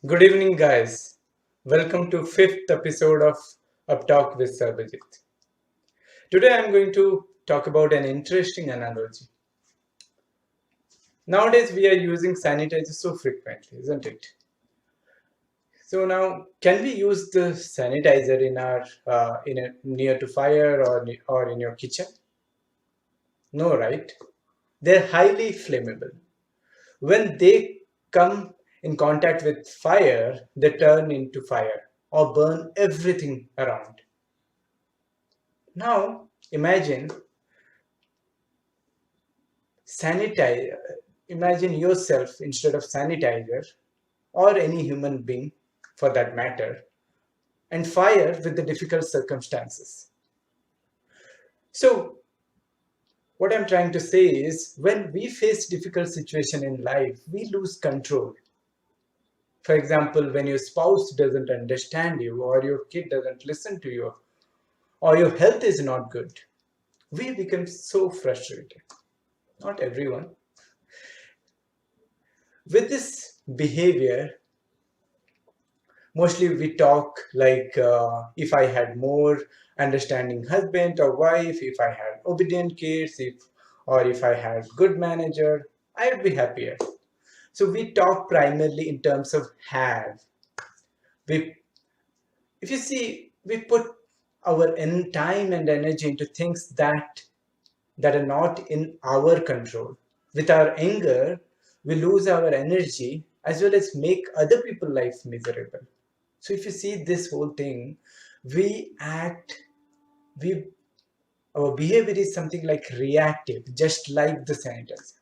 Good evening, guys. Welcome to fifth episode of Uptalk with Sarbajeet. Today, I'm going to talk about an interesting analogy. Nowadays, we are using sanitizer so frequently, isn't it? So now, can we use the sanitizer in our near to fire or in your kitchen? No, right? They're highly flammable. When they come in contact with fire, they turn into fire or burn everything around. Now, imagine sanitizer. Imagine yourself instead of sanitizer or any human being for that matter, and fire with the difficult circumstances. So, what I'm trying to say is when we face difficult situation in life, we lose control. For example, when your spouse doesn't understand you, or your kid doesn't listen to you, or your health is not good, we become so frustrated. Not everyone. With this behavior, mostly we talk like if I had more understanding husband or wife, if I had obedient kids, if I had good manager, I would be happier. So we talk primarily in terms of have. We, if you see, we put our time and energy into things that are not in our control. With our anger, we lose our energy as well as make other people's life miserable. So if you see this whole thing, we act, we our behavior is something like reactive, just like the sanitizer.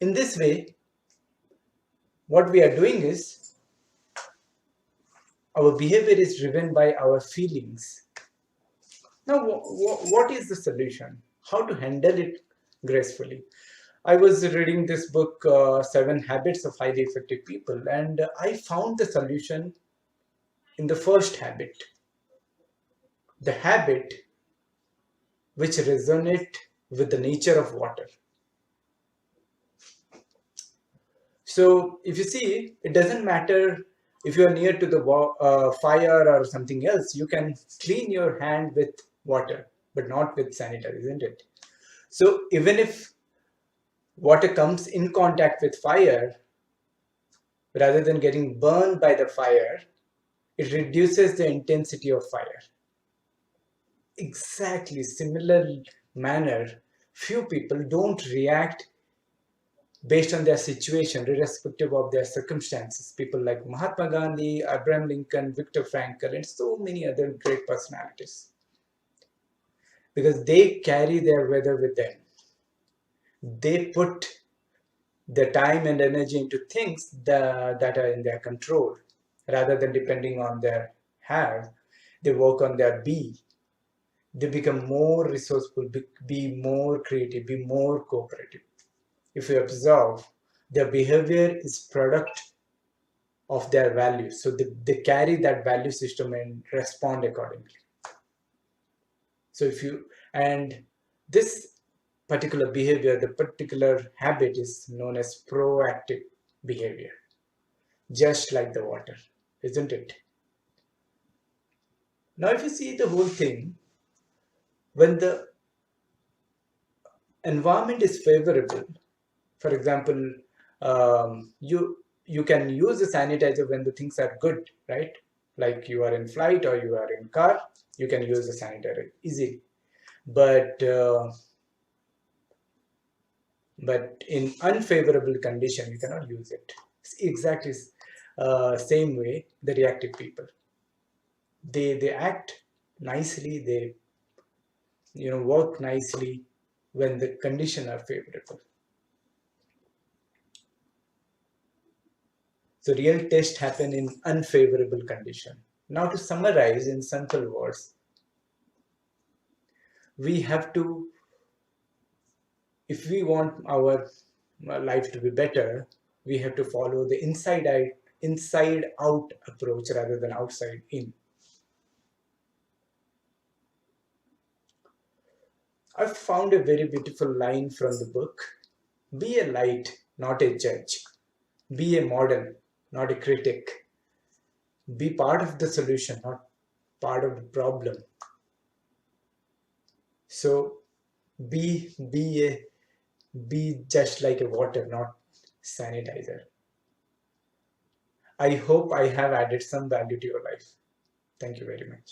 In this way, what we are doing is our behavior is driven by our feelings. Now, what is the solution? How to handle it gracefully? I was reading this book, Seven Habits of Highly Effective People, and I found the solution in the first habit, the habit which resonate with the nature of water. So if you see, it doesn't matter if you are near to the fire or something else, you can clean your hand with water, but not with sanitizer, isn't it? So even if water comes in contact with fire, rather than getting burned by the fire, it reduces the intensity of fire. Exactly similar manner, few people don't react based on their situation, irrespective of their circumstances. People like Mahatma Gandhi, Abraham Lincoln, Viktor Frankl, and so many other great personalities. Because they carry their weather with them. They put their time and energy into things that are in their control. Rather than depending on their have, they work on their be. They become more resourceful, be more creative, be more cooperative. If you observe, their behavior is product of their values. So they carry that value system and respond accordingly. So if you, and this particular behavior, the particular habit is known as proactive behavior, just like the water, isn't it? Now, if you see the whole thing, when the environment is favorable, for example, you can use the sanitizer when the things are good, right? Like you are in flight or you are in car, you can use the sanitizer easily. But in unfavorable condition, you cannot use it. It's exactly same way the reactive people. They act nicely. They work nicely when the condition are favorable. So real test happen in unfavorable condition. Now to summarize in simple words, we have to, if we want our life to be better, we have to follow the inside out approach rather than outside in. I found a very beautiful line from the book. Be a light, not a judge. Be a model, not a critic. Be part of the solution, not part of the problem. So be just like a water, not sanitizer. I hope I have added some value to your life. Thank you very much.